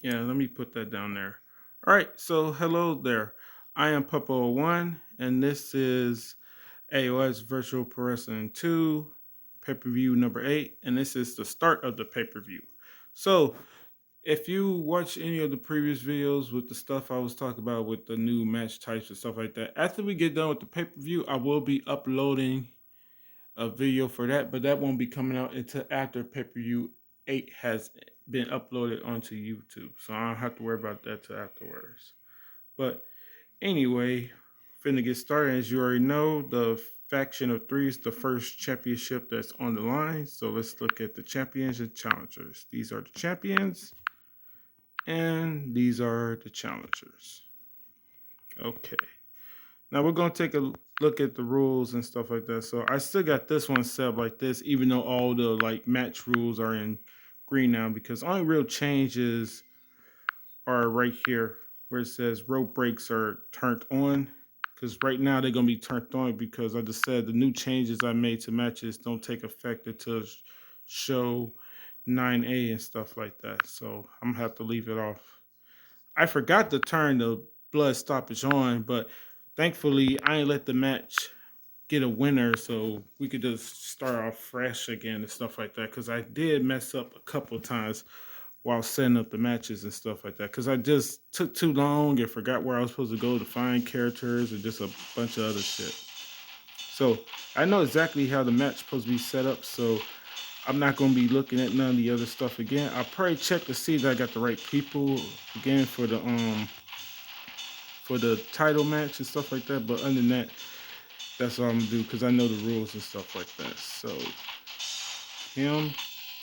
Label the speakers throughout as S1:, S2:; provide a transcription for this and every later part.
S1: Yeah, let me put that down there. All right, so hello there. I am Puppo1, and this is AOS Virtual Pro Wrestling 2, pay-per-view number 8, and this is the start of the pay-per-view. So, if you watch any of the previous videos with the stuff I was talking about with the new match types and stuff like that, after we get done with the pay-per-view, I will be uploading a video for that, but that won't be coming out until after pay-per-view 8 has been uploaded onto YouTube. So I don't have to worry about that till afterwards. But anyway, finna get started. As you already know, the faction of 3 is the first championship that's on the line. So let's look at the champions and challengers. These are the champions, and these are the challengers. Okay. Now we're gonna take a look at the rules and stuff like that. So I still got this one set up like this, even though all the like match rules are in green now, because only real changes are right here where it says rope breaks are turned on. Because right now they're gonna be turned on because I just said the new changes I made to matches don't take effect until show 9A and stuff like that. So I'm gonna have to leave it off. I forgot to turn the blood stoppage on, but thankfully I ain't let the match get a winner, so we could just start off fresh again and stuff like that. Because I did mess up a couple of times while setting up the matches and stuff like that. Because I just took too long and forgot where I was supposed to go to find characters and just a bunch of other shit. So I know exactly how the match supposed to be set up, so I'm not gonna be looking at none of the other stuff again. I'll probably check to see that I got the right people again for the title match and stuff like that. But other than that, that's what I'm gonna do because I know the rules and stuff like that. So him,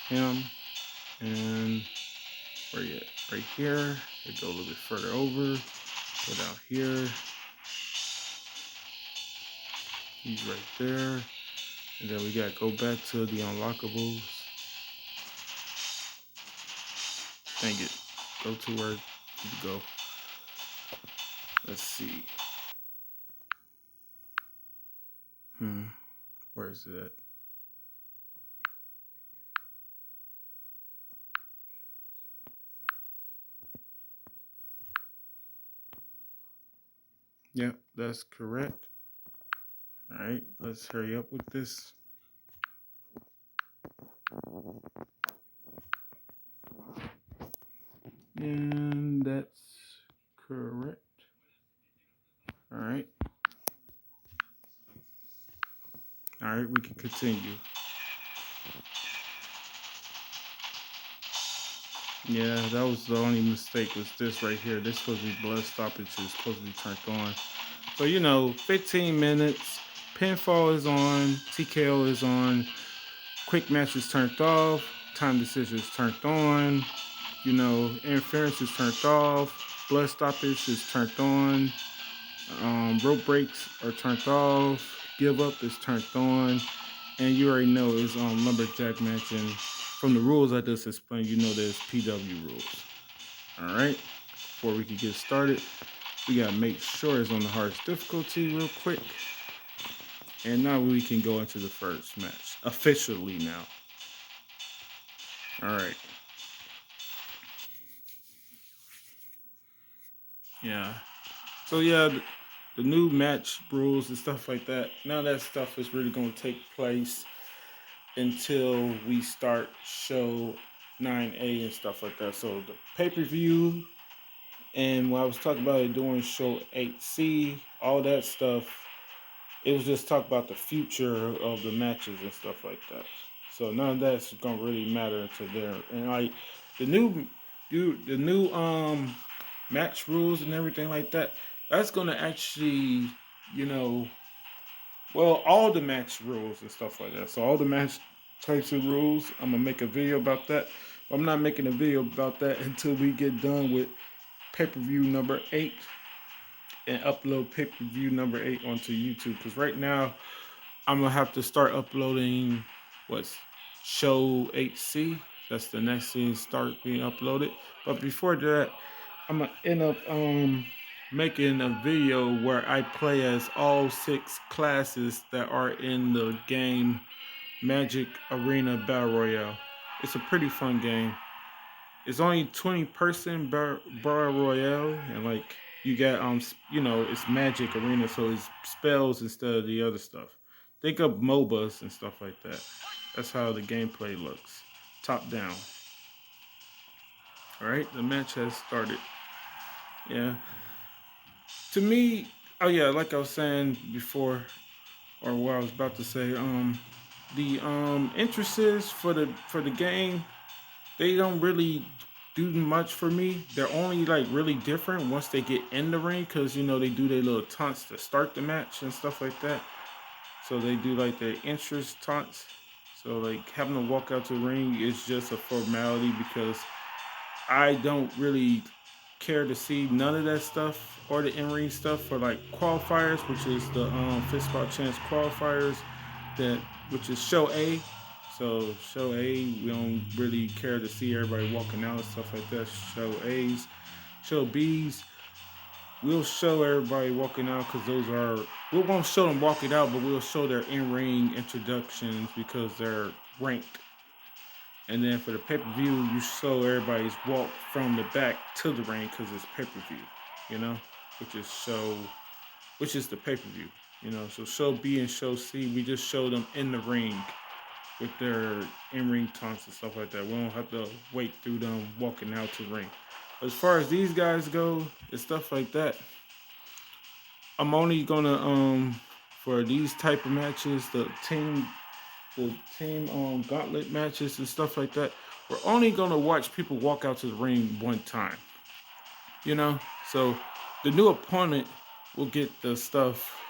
S1: him, and where you at? Right here. We go a little bit further over. Go down here. He's right there. And then we gotta go back to the unlockables. Dang it. Go to where you go. Let's see. Where is it at? Yep, that's correct. All right, let's hurry up with this. And that's correct. All right. All right, we can continue. Yeah, that was the only mistake was this right here. This supposed to be blood stoppage is supposed to be turned on. So, 15 minutes. Pinfall is on. TKO is on. Quick match is turned off. Time decision is turned on. Interference is turned off. Blood stoppage is turned on. Rope breaks are turned off. Give up is turned on. And you already know it's lumberjack match. And from the rules I just explained, there's PW rules. All right. Before we can get started, we gotta make sure it's on the hardest difficulty real quick. And now we can go into the first match officially now. All right. Yeah. So yeah, the new match rules and stuff like that. None of that stuff is really going to take place until we start show 9A and stuff like that. So the pay-per-view and when I was talking about it during show 8C, all that stuff, it was just talk about the future of the matches and stuff like that. So none of that's gonna really matter until there. And like the new, the new match rules and everything like that, that's gonna actually, you know, well, all the match rules and stuff like that. So all the match types of rules, I'm gonna make a video about that. But I'm not making a video about that until we get done with pay-per-view number 8 and upload pay-per-view number 8 onto YouTube. Because right now I'm gonna have to start uploading what's show 8C. That's the next thing start being uploaded. But before that, I'm gonna end up making a video where I play as all 6 classes that are in the game Magic Arena Battle Royale. It's a pretty fun game. it's only 20-person bar royale, and like you got it's Magic Arena, so it's spells instead of the other stuff. Think of MOBAs and stuff like that. That's how the gameplay looks, top down. All right, the match has started. Yeah, to me, oh yeah, like I was saying before, or what I was about to say, the entrances for the game, they don't really do much for me. They're only like really different once they get in the ring, because they do their little taunts to start the match and stuff like that. So they do like their entrance taunts. So like having to walk out to the ring is just a formality, because I don't really care to see none of that stuff or the in-ring stuff for like qualifiers, which is the fist spot chance qualifiers, that which is show A. So show A, we don't really care to see everybody walking out and stuff like that. Show A's, show B's, we'll show everybody walking out, because those are, we won't show them walking out, but we'll show their in-ring introductions because they're ranked. And then for the pay-per-view, you show everybody's walk from the back to the ring, because it's pay-per-view, you know, which is the pay-per-view, So show B and show C, we just show them in the ring with their in-ring taunts and stuff like that. We don't have to wait through them walking out to the ring. As far as these guys go and stuff like that, I'm only gonna for these type of matches, the team gauntlet matches and stuff like that, we're only gonna watch people walk out to the ring one time. So the new opponent will get the stuff,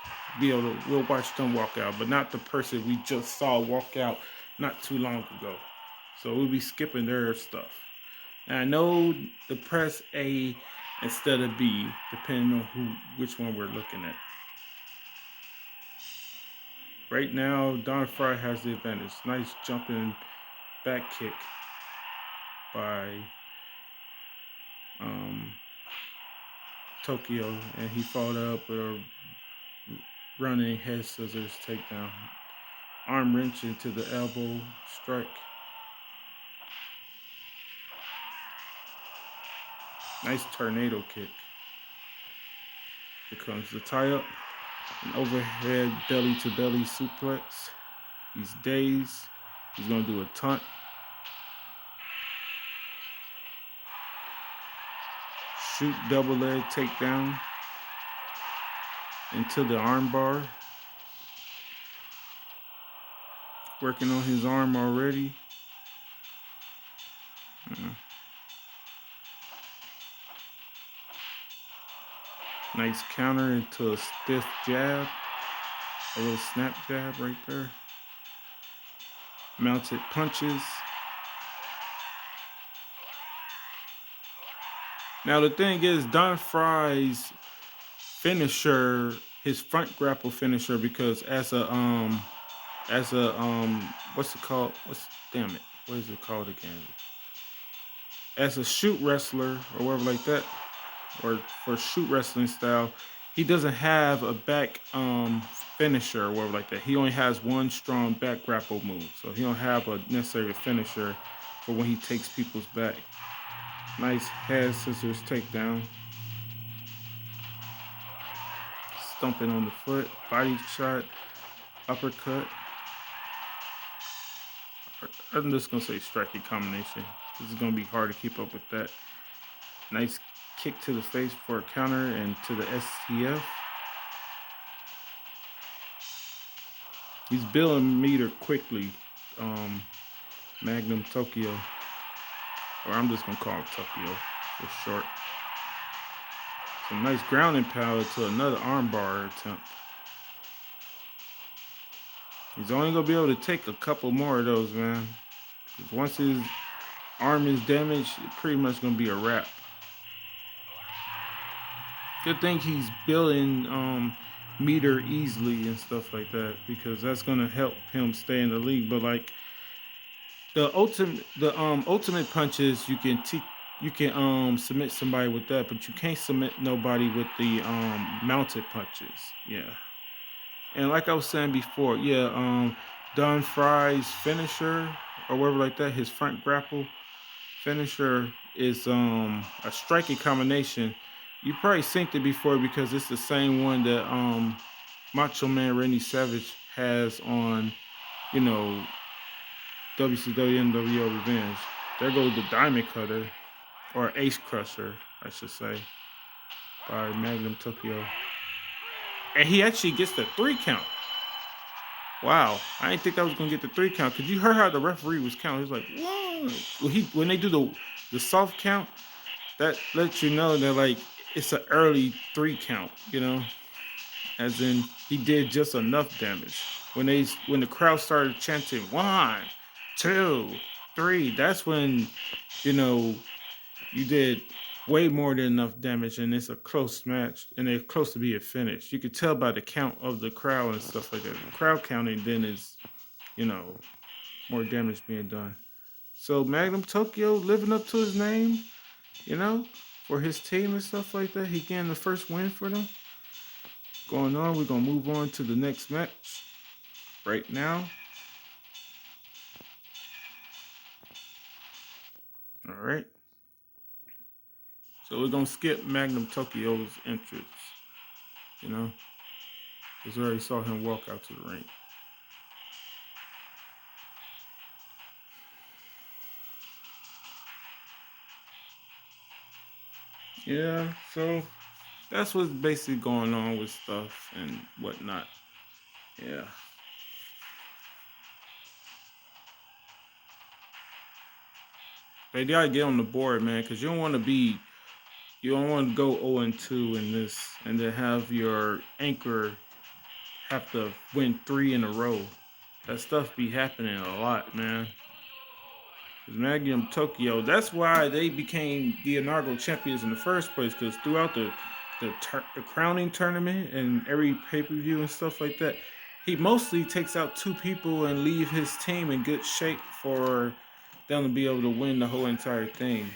S1: we'll watch them walk out, but not the person we just saw walk out not too long ago. So we'll be skipping their stuff. And I know to press A instead of B, depending on which one we're looking at. Right now, Don Fry has the advantage. Nice jumping back kick by Tokyo, and he followed up with a running head scissors takedown. Arm wrench into the elbow strike. Nice tornado kick. Here comes the tie up. An overhead belly to belly suplex. He's dazed. He's going to do a taunt. Shoot double leg takedown into the arm bar. Working on his arm already. Nice counter into a stiff jab. A little snap jab right there. Mounted punches. Now the thing is, Don Fry's finisher, his front grapple finisher, because as a what's it called? What is it called again? As a shoot wrestler or whatever like that, or for shoot wrestling style, he doesn't have a back finisher or whatever like that. He only has one strong back grapple move, so he don't have a necessary finisher for when he takes people's back. Nice head scissors takedown. Stumping on the foot, body shot, uppercut. I'm just gonna say striking combination. This is gonna be hard to keep up with that. Nice kick to the face for a counter and to the STF. He's building meter quickly. Magnum Tokyo, or I'm just gonna call him Tokyo for short. Some nice grounding power to another armbar attempt. He's only gonna be able to take a couple more of those, man. Because once his arm is damaged, it's pretty much gonna be a wrap. Good thing he's building meter easily and stuff like that, because that's gonna help him stay in the league. But like the ultimate punches, you can submit somebody with that, but you can't submit nobody with the mounted punches. Yeah. And like I was saying before, Don Fry's finisher or whatever like that, his front grapple finisher is a striking combination. You probably synced it before because it's the same one that Macho Man Randy Savage has on, you know, WCW NWO Revenge. There goes the Diamond Cutter, or Ace Crusher, I should say, by Magnum Tokyo. And he actually gets the 3 count. Wow, I didn't think I was gonna get the 3 count because you heard how the referee was counting. He was like, "Whoa!" When they do the soft count, that lets you know that like it's an early 3 count. As in he did just enough damage. When the crowd started chanting 1, 2, 3, that's when you know you did way more than enough damage, and it's a close match, and they're close to being finished. You could tell by the count of the crowd and stuff like that. The crowd counting then is, you know, more damage being done. So Magnum Tokyo living up to his name, you know, for his team and stuff like that. He getting the first win for them. Going on, we're gonna move on to the next match right now. All right. So we're gonna skip Magnum Tokyo's entrance, you know, because we already saw him walk out to the ring. Yeah, so that's what's basically going on with stuff and whatnot. Yeah. They gotta get on the board, man, because you don't want to go 0-2 in this, and then have your anchor have to win 3 in a row. That stuff be happening a lot, man. Magnum Tokyo. That's why they became the inaugural champions in the first place. Because throughout the crowning tournament and every pay per view and stuff like that, he mostly takes out 2 people and leave his team in good shape for them to be able to win the whole entire thing.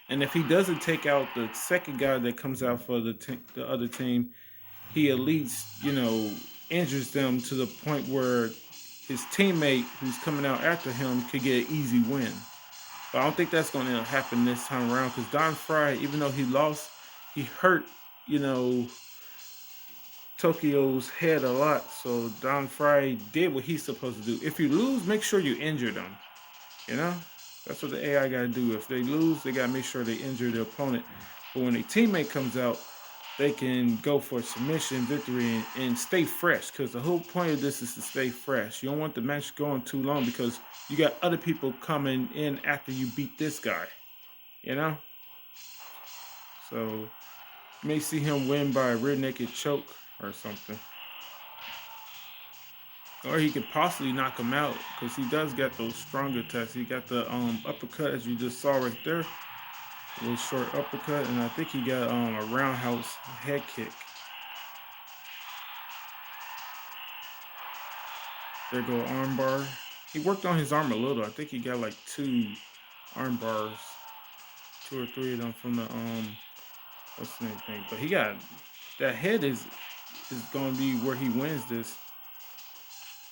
S1: And if he doesn't take out the second guy that comes out for the other team, he at least injures them to the point where his teammate who's coming out after him could get an easy win. But I don't think that's going to happen this time around because Don Fry, even though he lost, he hurt, Tokyo's head a lot. So Don Fry did what he's supposed to do. If you lose, make sure you injure them. That's what the AI got to do. If they lose, they got to make sure they injure the opponent. But when a teammate comes out, they can go for a submission victory and stay fresh, because the whole point of this is to stay fresh. You don't want the match going too long because you got other people coming in after you beat this guy, So you may see him win by a rear naked choke or something. Or he could possibly knock him out because he does got those strong attacks. He got the uppercut, as you just saw right there. A little short uppercut, and I think he got a roundhouse head kick. There go armbar. He worked on his arm a little. I think he got like 2 arm bars, 2 or 3 of them from the what's the name thing. But he got that head is going to be where he wins this,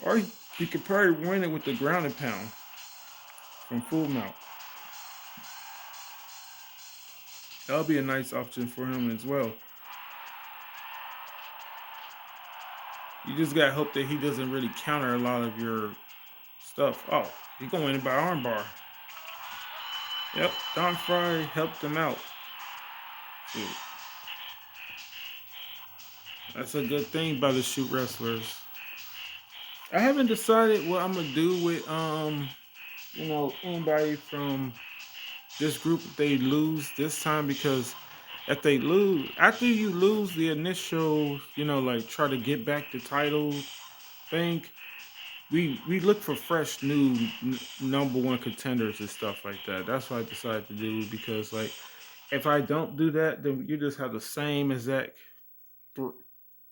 S1: or he could probably win it with the ground and pound from full mount. That'll be a nice option for him as well. You just gotta hope that he doesn't really counter a lot of your stuff. Oh, he's going to win it by armbar. Yep, Don Fry helped him out. Dude. That's a good thing by the shoot wrestlers. I haven't decided what I'm gonna do with anybody from this group if they lose this time, because if they lose after you lose the initial, like try to get back the title thing, we look for fresh new number 1 contenders and stuff like that. That's what I decided to do, because like if I don't do that, then you just have the same exact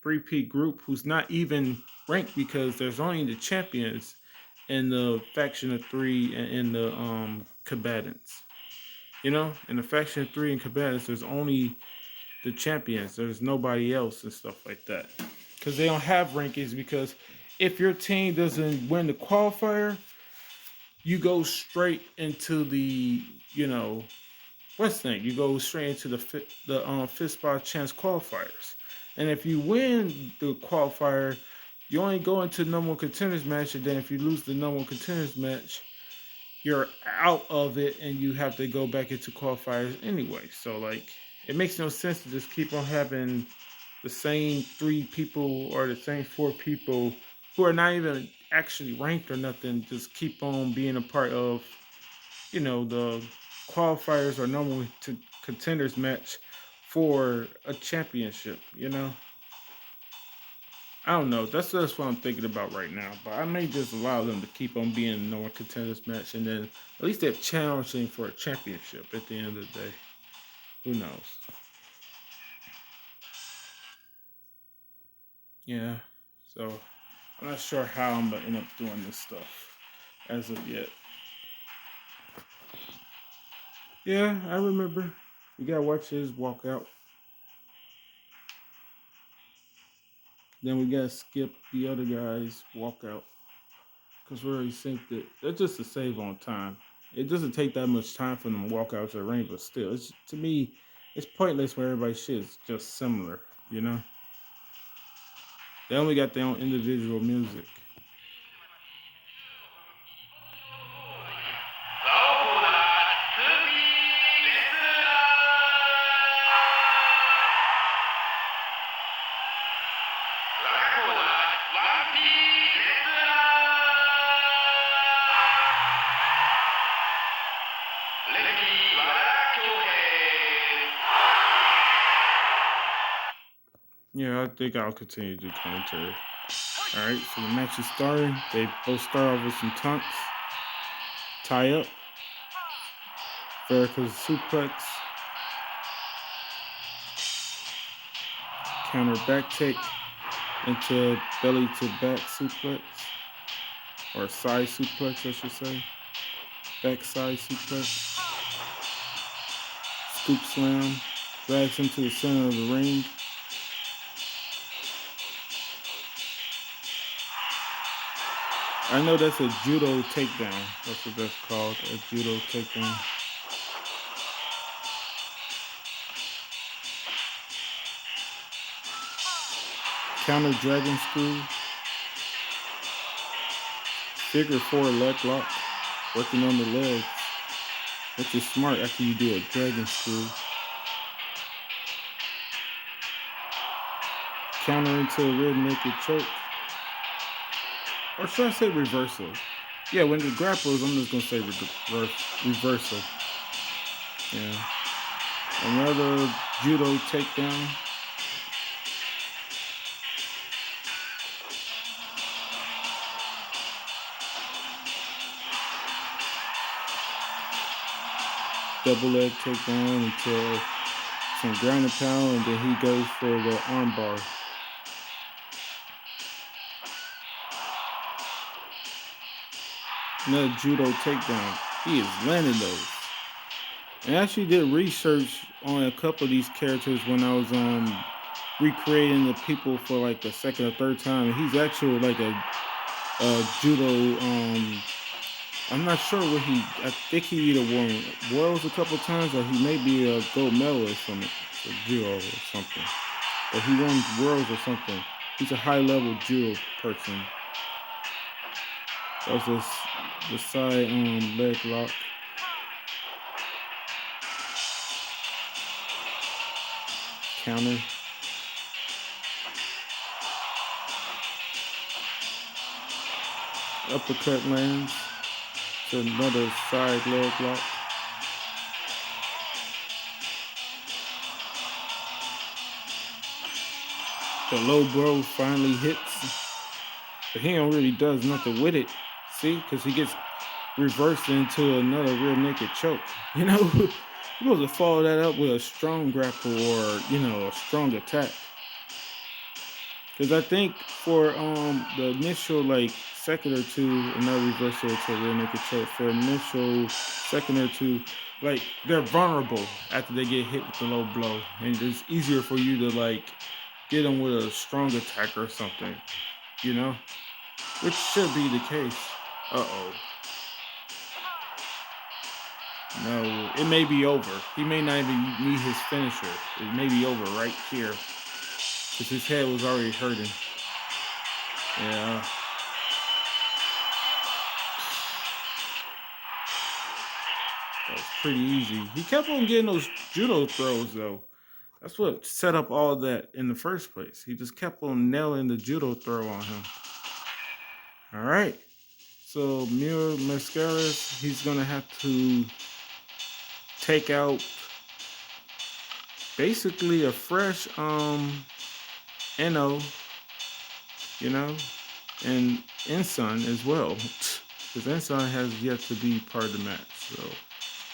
S1: 3P group who's not even ranked, because there's only the champions in the faction of 3 and in the combatants. In the faction of 3 and combatants, there's only the champions. There's nobody else and stuff like that, because they don't have rankings. Because if your team doesn't win the qualifier, you go straight into the what's that? You go straight into the fifth spot chance qualifiers, and if you win the qualifier, you only go into the number one contenders match, and then if you lose the number one contenders match, you're out of it, and you have to go back into qualifiers anyway. So like, it makes no sense to just keep on having the same three people or the same four people who are not even actually ranked or nothing, just keep on being a part of, the qualifiers or normal contenders match for a championship. I don't know. That's just what I'm thinking about right now. But I may just allow them to keep on being in normal contenders match, and then at least they're challenging for a championship at the end of the day. Who knows? Yeah. So I'm not sure how I'm gonna end up doing this stuff as of yet. Yeah, I remember. You gotta watch his walkout. Then we gotta skip the other guy's walkout because we already synced it. That's just to save on time. It doesn't take that much time for them to walk out to the ring, but still, to me, it's pointless when everybody's shit is just similar. You know, they only got their own individual music. Yeah, I think I'll continue to do commentary. All right, so the match is starting. They both start off with some taunts, tie up, Verica's suplex, counter back take into belly to back suplex, or side suplex, I should say. Backside suplex, scoop slam, drags him to the center of the ring. I know that's a judo takedown. That's what that's called, a judo takedown. Counter dragon screw. Figure four leg lock. Working on the legs. Which is smart after you do a dragon screw. Counter into a rear naked choke. Or should I say reversal? Yeah, when the grapples, I'm just going to say reversal. Yeah. Another judo takedown. Double leg takedown until some ground and pound, and then he goes for the armbar. Another judo takedown. He is landing those. And I actually did research on a couple of these characters when I was recreating the people for like the second or third time. He's actually like a judo. I'm not sure what I think he either won worlds a couple of times, or he may be a gold medalist from it, for judo or something. Or he won worlds or something. He's a high level judo person. That was the side leg lock. Counter. Uppercut lands. To another side leg lock. The low blow finally hits. But he don't really does nothing with it. See? Because he gets reversed into another rear naked choke. You're supposed to follow that up with a strong grapple or, a strong attack. Because I think for the initial second or two, another reversal to rear naked choke, for initial second or two, they're vulnerable after they get hit with the low blow. And it's easier for you to get them with a strong attack or something, which should be the case. Uh-oh. No, it may be over. He may not even need his finisher. It may be over right here. Because his head was already hurting. Yeah. That was pretty easy. He kept on getting those judo throws, though. That's what set up all that in the first place. He just kept on nailing the judo throw on him. All right. So Mira Mascaras, he's going to have to take out basically a fresh Eno, you know, and Ensign as well. Because Ensign has yet to be part of the match. So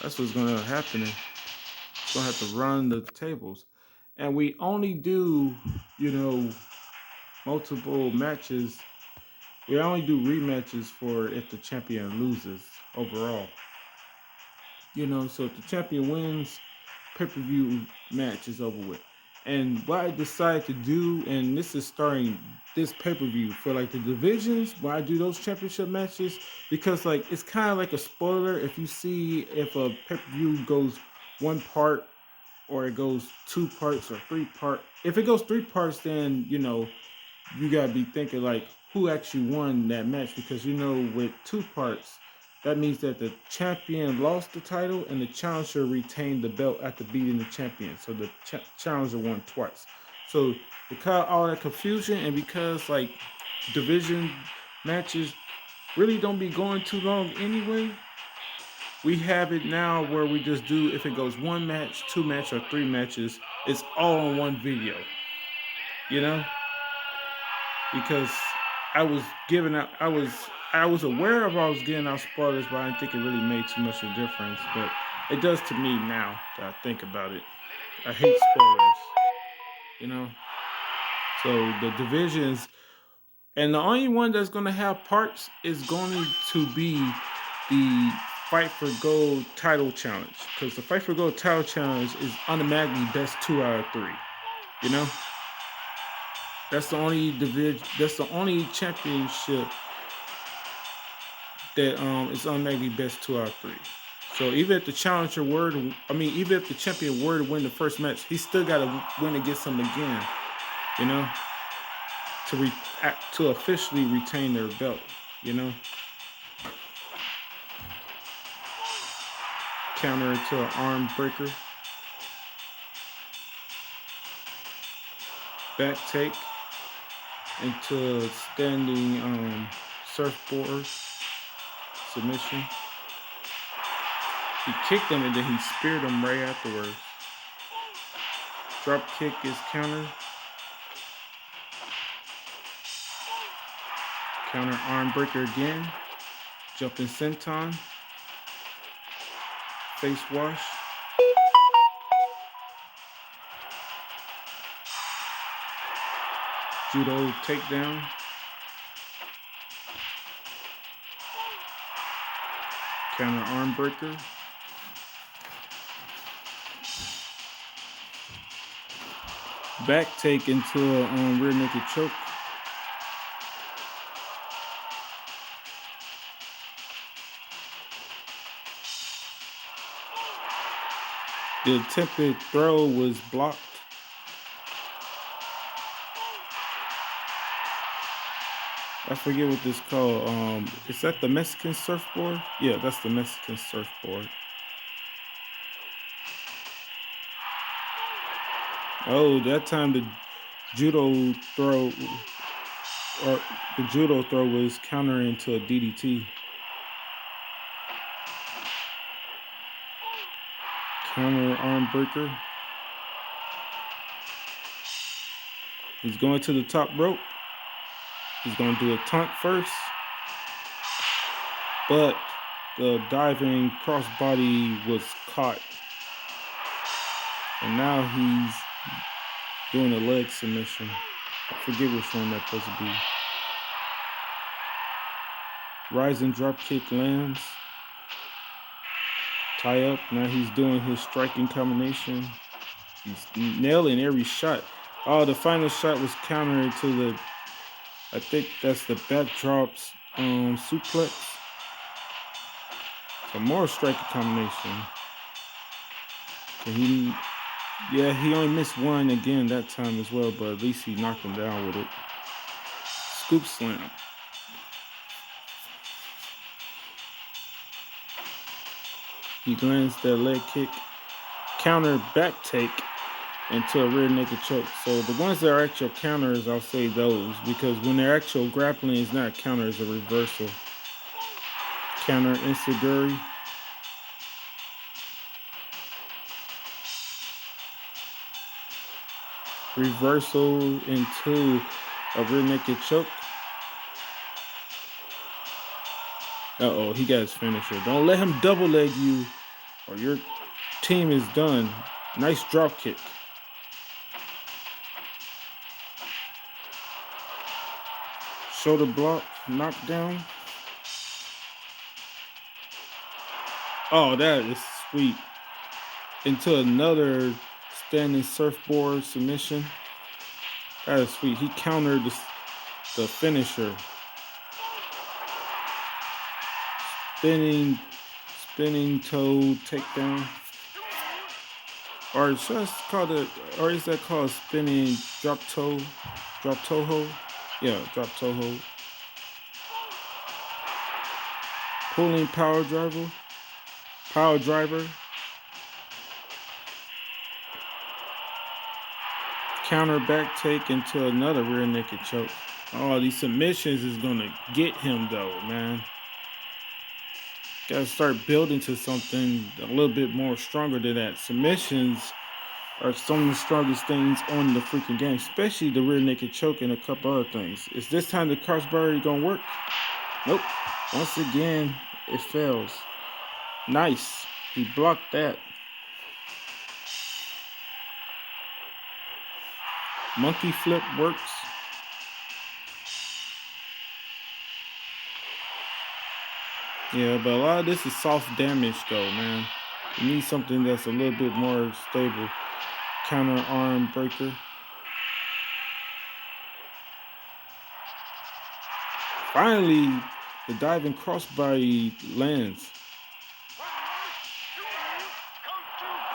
S1: that's what's going to happen. It's going to have to run the tables. And we only do, multiple matches. We only do rematches for if the champion loses overall. So if the champion wins, pay-per-view match is over with. And what I decided to do, and this is starting this pay-per-view for like the divisions, why I do those championship matches, because like it's kind of like a spoiler if you see if a pay-per-view goes one part or it goes 2 parts or 3 parts. If it goes 3 parts, then you gotta be thinking like who actually won that match, because with 2 parts, that means that the champion lost the title and the challenger retained the belt after beating the champion. So the challenger won twice. So to cut all that confusion, and because like division matches really don't be going too long anyway, we have it now where we just do, if it goes 1 match, 2 matches, or 3 matches, it's all on one video. Because I was aware of I was getting out spoilers, but I didn't think it really made too much of a difference. But it does to me now that I think about it. I hate spoilers, So the divisions, and the only one that's going to have parts is going to be the Fight for Gold title challenge, because the Fight for Gold title challenge is automatically best 2 out of 3. That's the only division. That's the only championship that is automatically best 2 out of 3. So even if the challenger even if the champion were to win the first match, he still got to win against him again. To officially retain their belt. Counter into an arm breaker. Back take into a standing surfboard submission. He kicked him and then he speared him right afterwards. Drop kick is counter. Counter arm breaker again. Jumping senton. Face wash. Judo takedown. Counter arm breaker. Back take into a rear naked choke. The attempted throw was blocked. I forget what this is called. Is that the Mexican surfboard? Yeah, that's the Mexican surfboard. Oh, that time the judo throw was countering into a DDT. Counter arm breaker. He's going to the top rope. He's going to do a taunt first. But the diving crossbody was caught. And now he's doing a leg submission. I forget which one that's supposed to be. Rising drop kick lands. Tie up. Now he's doing his striking combination. He's nailing every shot. Oh, the final shot was countered to the, I think that's the backdrops suplex. A more striker combination. He, yeah, he only missed one again that time as well, but at least he knocked him down with it. Scoop slam. He lands that leg kick, counter back take into a rear naked choke. So the ones that are actual counters, I'll say those, because when they're actual grappling, it's not a counter, it's a reversal. Counter enziguri. Reversal into a rear naked choke. Uh-oh, he got his finisher. Don't let him double leg you or your team is done. Nice drop kick. Shoulder block, knockdown. Oh, that is sweet. Into another standing surfboard submission. That is sweet. He countered the finisher. Spinning toe takedown. Or should I call it, or is that called spinning drop toe hold? Yeah, drop toe hold. Pulling power driver. Counter back take into another rear naked choke. Oh, these submissions is gonna get him though, man. Gotta start building to something a little bit more stronger than that. Submissions are some of the strongest things on the freaking game, especially the rear naked choke and a couple other things. Is this time the crossbody gonna work? Nope. Once again, it fails. Nice. He blocked that. Monkey flip works. Yeah, but a lot of this is soft damage though, man. You need something that's a little bit more stable. Counter arm breaker. Finally, the diving crossbody lands.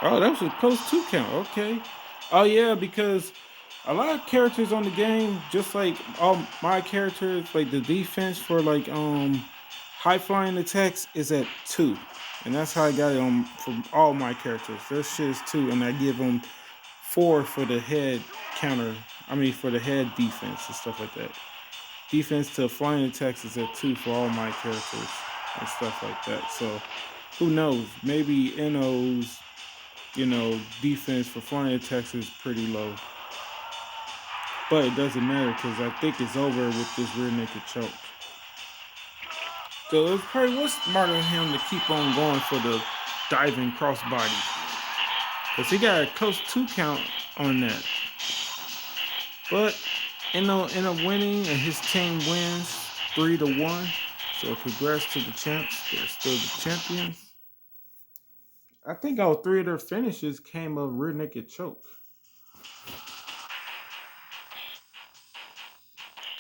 S1: Oh, that was a close 2 count. Okay. Oh yeah, because a lot of characters on the game, just like all my characters, like the defense for like high flying attacks is at 2, and that's how I got it on from all my characters. Their shit is 2, and I give them 4 for the head counter. I mean for the head defense and stuff like that. Defense to flying attacks is at 2 for all my characters and stuff like that. So who knows? Maybe NO's, defense for flying attacks is pretty low. But it doesn't matter because I think it's over with this rear naked choke. So it probably was smarter of him to keep on going for the diving crossbody. Because he got a close 2 count on that. But end up winning, and his team wins 3-1. So congrats to the champs. They're still the champions. I think all 3 of their finishes came of rear naked choke.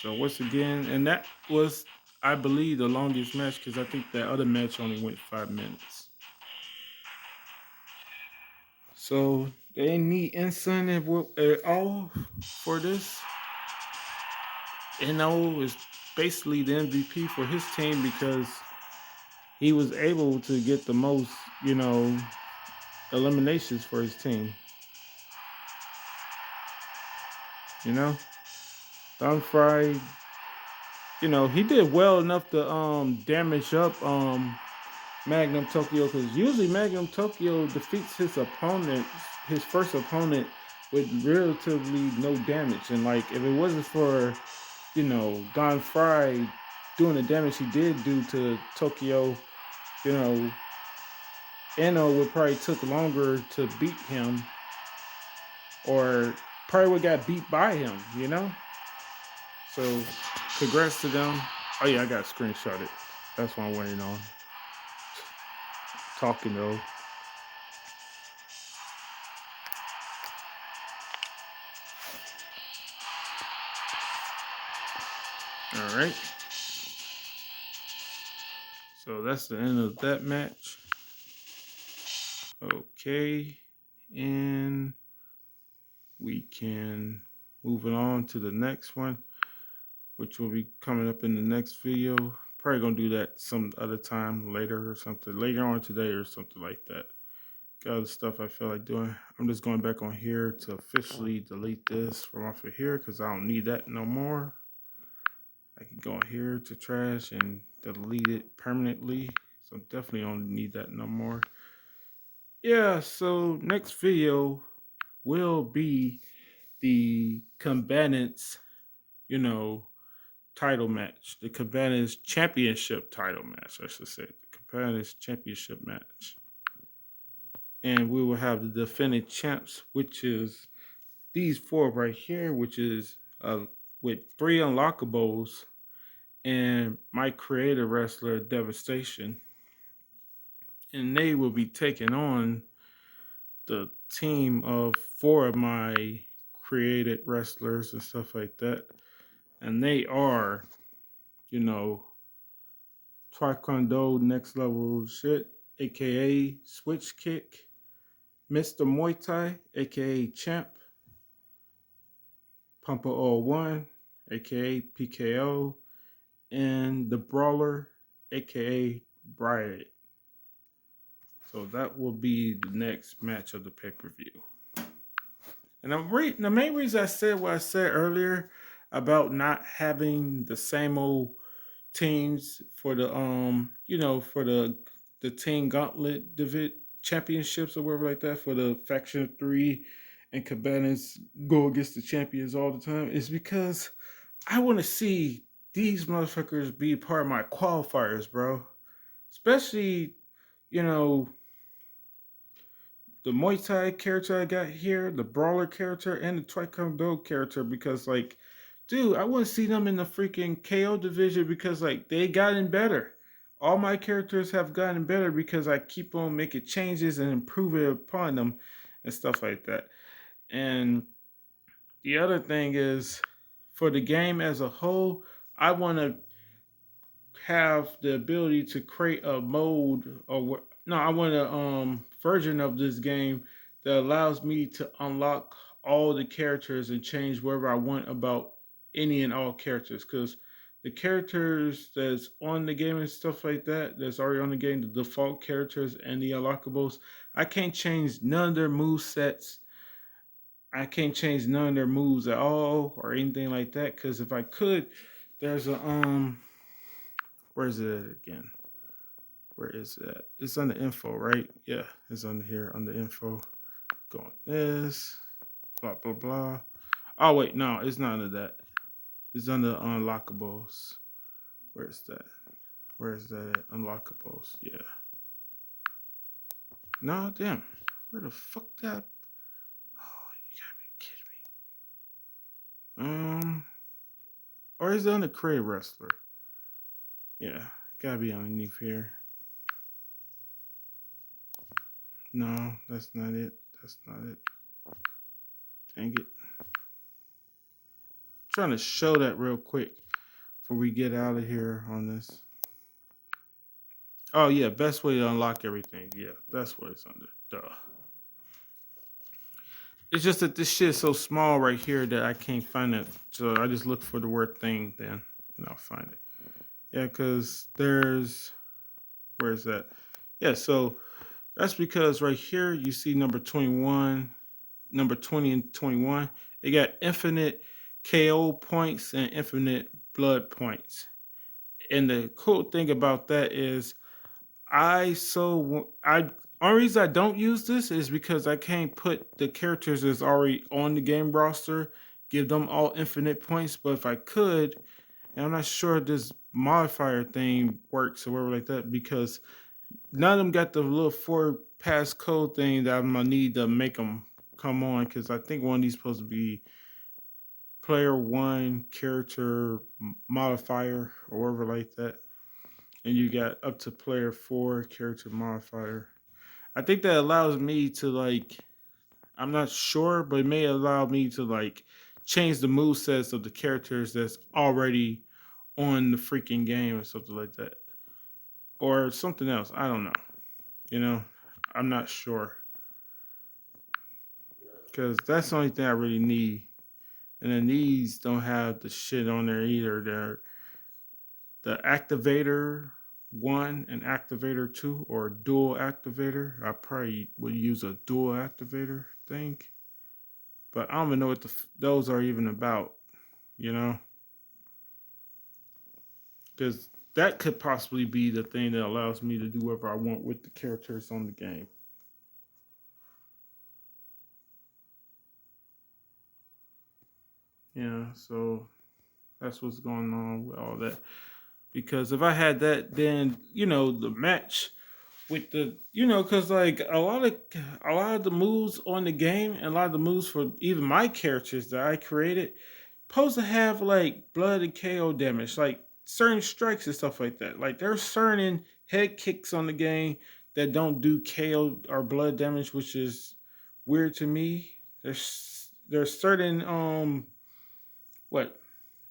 S1: So once again, and that was, I believe, the longest match because I think that other match only went 5 minutes. So they didn't need incentive at all for this. NO is basically the MVP for his team because he was able to get the most, eliminations for his team. Don Fry, he did well enough to damage up Magnum Tokyo, because usually Magnum Tokyo defeats his first opponent with relatively no damage. And like if it wasn't for, Don Fry doing the damage he did do to Tokyo, Eno would probably took longer to beat him, or probably would got beat by him, So congrats to them. Oh yeah, I got screenshotted. That's what I'm waiting on. Talking though. All right. So that's the end of that match. Okay, and we can move it on to the next one, which will be coming up in the next video. Probably gonna do that some other time later or something, later on today or something like that. Got other stuff I feel like doing. I'm just going back on here to officially delete this from off of here because I don't need that no more. I can go in here to trash and delete it permanently. So definitely don't need that no more. Yeah, so next video will be the combatants, title match. The combatants championship title match, I should say. The combatants championship match. And we will have the defending champs, which is these four right here, which is with 3 unlockables and my creator wrestler Devastation. And they will be taking on the team of 4 of my created wrestlers and stuff like that. And they are, Taekwondo next level shit, aka Switch Kick, Mr. Muay Thai, aka Champ, Pumper 01, aka PKO, and the Brawler, aka Brian. So that will be the next match of the pay-per-view. And the main reason I said what I said earlier about not having the same old teams for the for the team gauntlet divid championships or whatever like that for the faction 3 and combatants go against the champions all the time is because I want to see these motherfuckers be part of my qualifiers, bro. Especially, you know, the Muay Thai character I got here, the Brawler character, and the Taekwondo character because, like, dude, I want to see them in the freaking KO division because, like, they gotten better. All my characters have gotten better because I keep on making changes and improving upon them and stuff like that. And the other thing is, for the game as a whole, I want to have the ability to create a mode or no, I want a version of this game that allows me to unlock all the characters and change wherever I want about any and all characters. Because the characters that's on the game and stuff like that, that's already on the game, the default characters and the unlockables, I can't change none of their move sets. I can't change none of their moves at all or anything like that. Because if I could, there's a where is it again? Where is that? It's on the info, right? Yeah, it's on here on the info. Going this, blah blah blah. Oh wait, no, it's not under that. It's under unlockables. Where's that? Where's that at? Unlockables? Yeah. No, damn. Where the fuck that? Oh, you gotta be kidding me. Or is it on the Creative Wrestler? Yeah, gotta be underneath here. No, that's not it. That's not it. Dang it. I'm trying to show that real quick before we get out of here on this. Oh yeah, best way to unlock everything. Yeah, that's what it's under. Duh. It's just that this shit is so small right here that I can't find it. So I just look for the word thing then, and I'll find it. Yeah, because there's, where's that? Yeah, so that's because right here you see number 21, number 20 and 21. They got infinite KO points and infinite blood points. And the cool thing about that is only reason I don't use this is because I can't put the characters that's already on the game roster, give them all infinite points. But if I could, and I'm not sure if this modifier thing works or whatever like that, because none of them got the little 4 passcode thing that I'm gonna need to make them come on. Because I think one of these is supposed to be player 1 character modifier or whatever like that. And you got up to player 4 character modifier. I think that allows me to, like, I'm not sure, but it may allow me to, like, change the move sets of the characters that's already on the freaking game or something like that. or something else. I don't know. You know, I'm not sure because that's the only thing I really need. And then these don't have the shit on there either. They're the activator one and activator two, or dual activator. I probably would use a dual activator thing, but I don't even know what those are even about. You know, because that could possibly be the thing that allows me to do whatever I want with the characters on the game. Yeah, so that's what's going on with all that. Because if I had that, then the match with the because like a lot of the moves on the game and a lot of the moves for even my characters that I created supposed to have like blood and KO damage, like certain strikes and stuff like that. Like there's certain head kicks on the game that don't do KO or blood damage, which is weird to me. There's certain what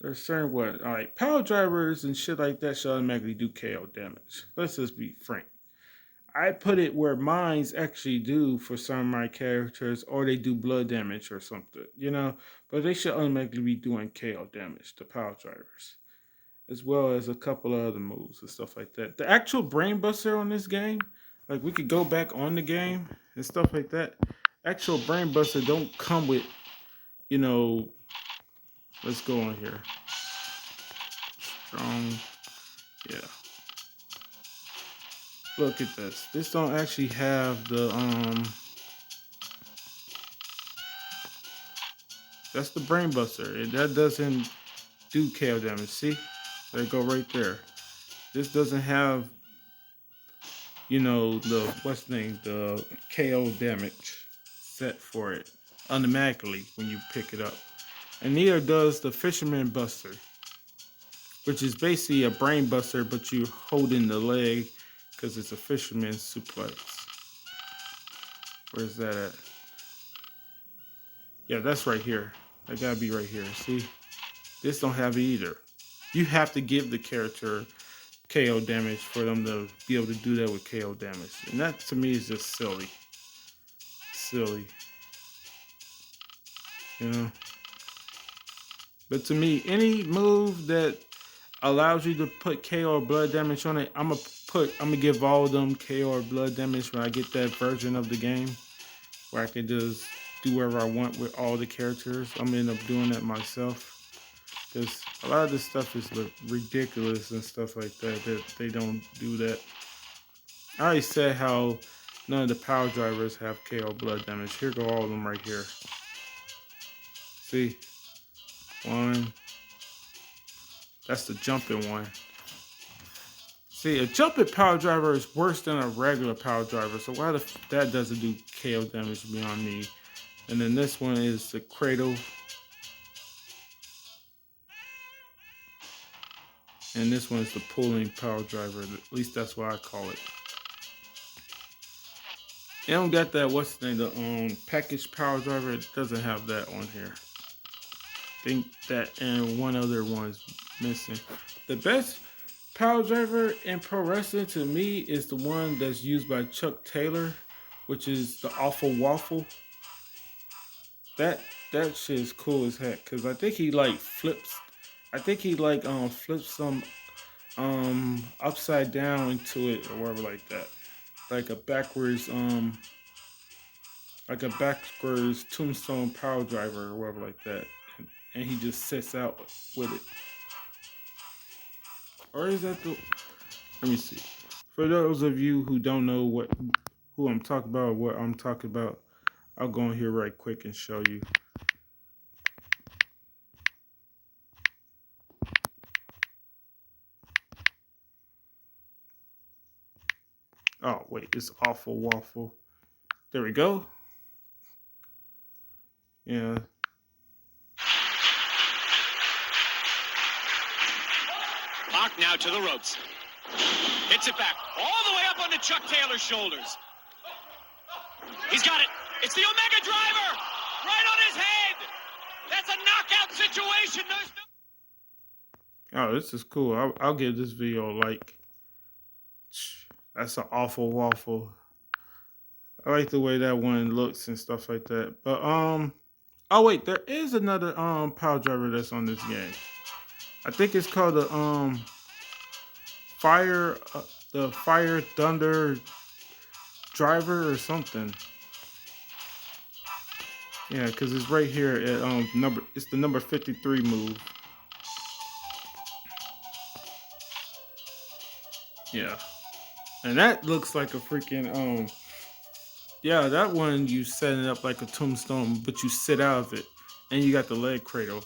S1: there's certain what like power drivers and shit like that should automatically do KO damage. Let's just be frank. I put it where mines actually do for some of my characters, or they do blood damage or something, But they should automatically be doing KO damage to power drivers, as well as a couple of other moves and stuff like that. The actual brain buster on this game, like we could go back on the game and stuff like that. Actual brain buster don't come with, you know. Let's go on here. Strong, yeah. Look at this. This don't actually have the That's the brain buster. That doesn't do KO damage. See? They go right there. This doesn't have, the what's the name? The KO damage set for it automatically when you pick it up. And neither does the Fisherman Buster, which is basically a brain buster, but you holding the leg because it's a fisherman suplex. Where's that at? Yeah, that's right here. That gotta be right here. See? This don't have it either. You have to give the character KO damage for them to be able to do that with KO damage. And that to me is just silly. Silly. But to me, any move that allows you to put KO or blood damage on it, I'm gonna give all of them KO or blood damage when I get that version of the game where I can just do whatever I want with all the characters. I'm gonna end up doing that myself. Because a lot of this stuff is ridiculous and stuff like that they don't do that. I already said how none of the power drivers have KO blood damage. Here go all of them right here. See? One. That's the jumping one. See, a jumping power driver is worse than a regular power driver. So why that doesn't do KO damage beyond me. And then this one is the cradle. And this one is the pulling power driver. At least that's what I call it. It don't got that, what's the name, the package power driver. It doesn't have that on here. I think that and one other one's missing. The best power driver in pro wrestling to me is the one that's used by Chuck Taylor, which is the Awful Waffle. That shit is cool as heck, because I think he like flips. I think he like flips some upside down into it or whatever like that. Like a backwards tombstone power driver or whatever like that. And he just sets out with it. Or is that the let me see. For those of you who don't know who I'm talking about or what I'm talking about, I'll go in here right quick and show you. Oh, wait, it's Awful Waffle. There we go. Yeah.
S2: Pac now to the ropes. Hits it back all the way up onto Chuck Taylor's shoulders. He's got it. It's the Omega Driver right on his head. That's a knockout situation.
S1: Oh, this is cool. I'll give this video a like. That's an awful waffle. I like the way that one looks and stuff like that. But oh wait, there is another power driver that's on this game. I think it's called fire the fire thunder driver or something. Yeah, because it's right here at number. It's the number 53 move. Yeah, and that looks like a freaking Yeah, that one you set it up like a tombstone, but you sit out of it, and you got the leg cradle.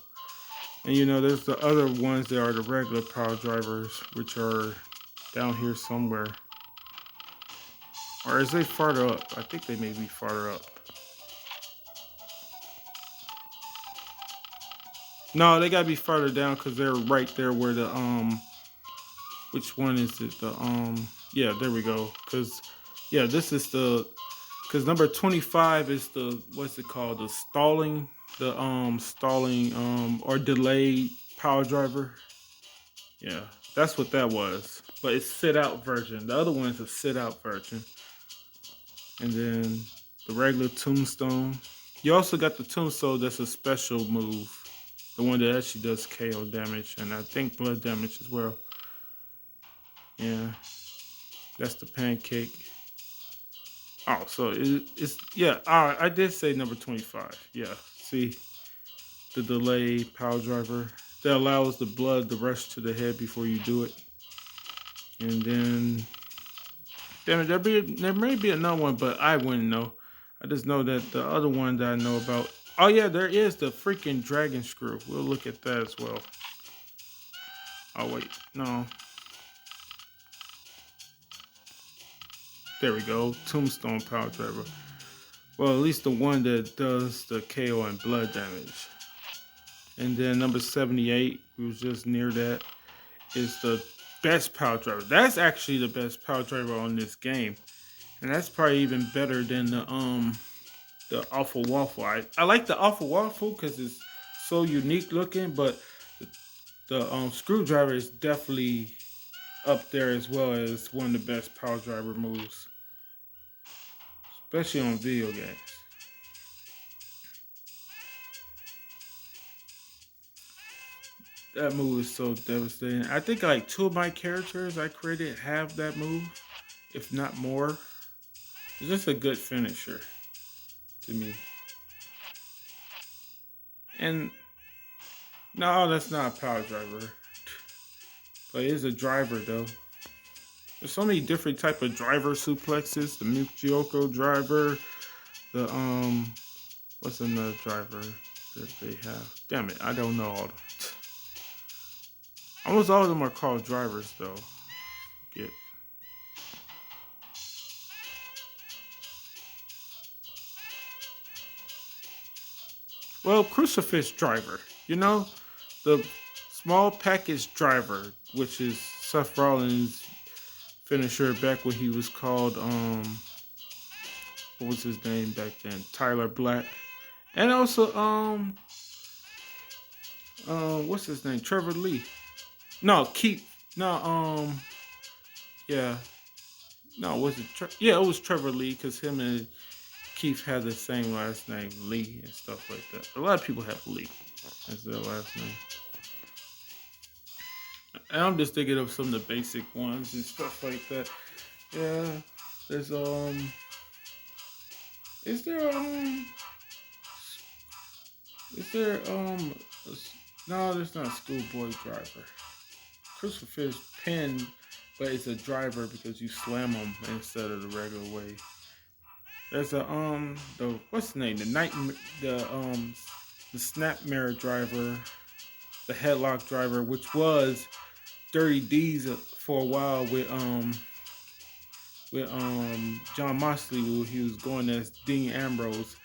S1: And you know, there's the other ones that are the regular power drivers, which are down here somewhere. Or is they farther up? I think they may be farther up. No, they gotta be farther down because they're right there where the which one is it? The yeah, there we go. Cause yeah, this is the because number 25 is the what's it called? The stalling or delayed power driver. Yeah, that's what that was. But it's sit out version. The other one is a sit out version. And then the regular tombstone. You also got the tombstone that's a special move. The one that actually does KO damage and I think blood damage as well. Yeah, that's the pancake. Oh, so it's yeah. All right, I did say number 25. Yeah, see the delay power driver that allows the blood to rush to the head before you do it, and then damn it, there may be another one, but I wouldn't know. I just know that the other one that I know about. Oh yeah, there is the freaking dragon screw. We'll look at that as well. Oh wait, no. There we go. Tombstone power driver. Well, at least the one that does the KO and blood damage. And then number 78, we was just near that, is the best power driver. That's actually the best power driver on this game. And that's probably even better than the awful waffle. I like the awful waffle because it's so unique looking, but the screwdriver is definitely up there as well as one of the best power driver moves, especially on video games. That move is so devastating. I think like two of my characters I created have that move, if not more. It's just a good finisher to me. And no, that's not a power driver, but it is a driver though. There's so many different type of driver suplexes. The Mukyoko driver, the what's another driver that they have? Damn it, I don't know all of them. Almost all of them are called drivers though. Get well, crucifix driver. You know, the small package driver, which is Seth Rollins' finisher back when he was called what was his name back then? Tyler Black. And also what's his name? Trevor Lee. No, Keith. No, yeah. No, was it yeah, it was Trevor Lee because him and Keith had the same last name, Lee and stuff like that. A lot of people have Lee as their last name. And I'm just thinking of some of the basic ones and stuff like that. Yeah. There's is there is there no, there's not a schoolboy driver. Crucifix pin, but it's a driver because you slam them instead of the regular way. There's a the what's the name? The snapmare driver, the headlock driver, which was Dirty D's for a while with John Moxley, who he was going as Dean Ambrose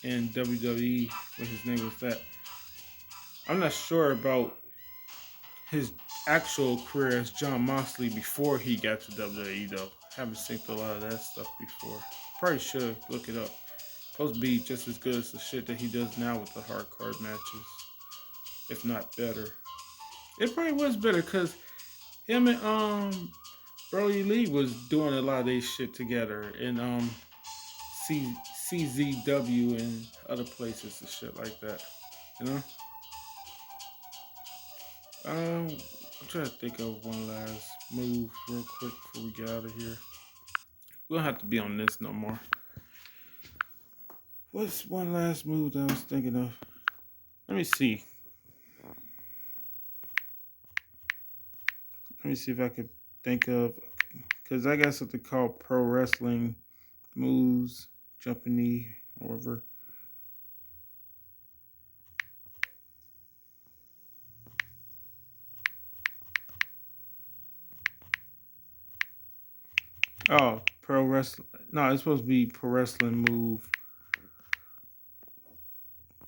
S1: in WWE when his name was that. I'm not sure about his actual career as John Moxley before he got to WWE though. Haven't seen a lot of that stuff before. Probably should look it up. Supposed to be just as good as the shit that he does now with the hard card matches, if not better. It probably was better because him and Brody Lee was doing a lot of this shit together in C CZW and other places and shit like that. You know. I'm trying to think of one last move real quick before we get out of here. We don't have to be on this no more. What's one last move that I was thinking of? Let me see. Let me see if I could think of, because I got something called pro wrestling moves, jumping knee, or whatever. Oh, pro wrestling. No, it's supposed to be pro wrestling move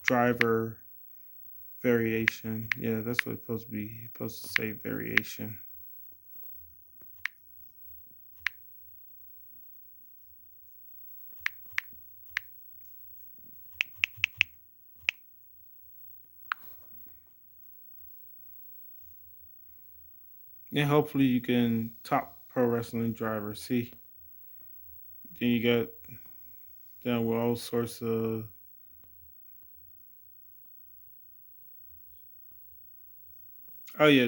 S1: driver variation. Yeah, that's what it's supposed to be. It's supposed to say variation. And hopefully you can top pro wrestling driver. See, then you got down with all sorts of. Oh yeah,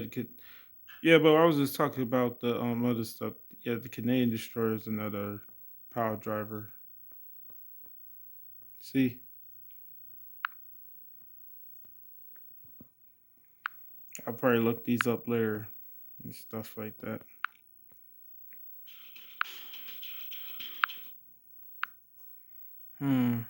S1: yeah, but I was just talking about the other stuff. Yeah, the Canadian Destroyer is another power driver. See, I'll probably look these up later and stuff like that. Hmm.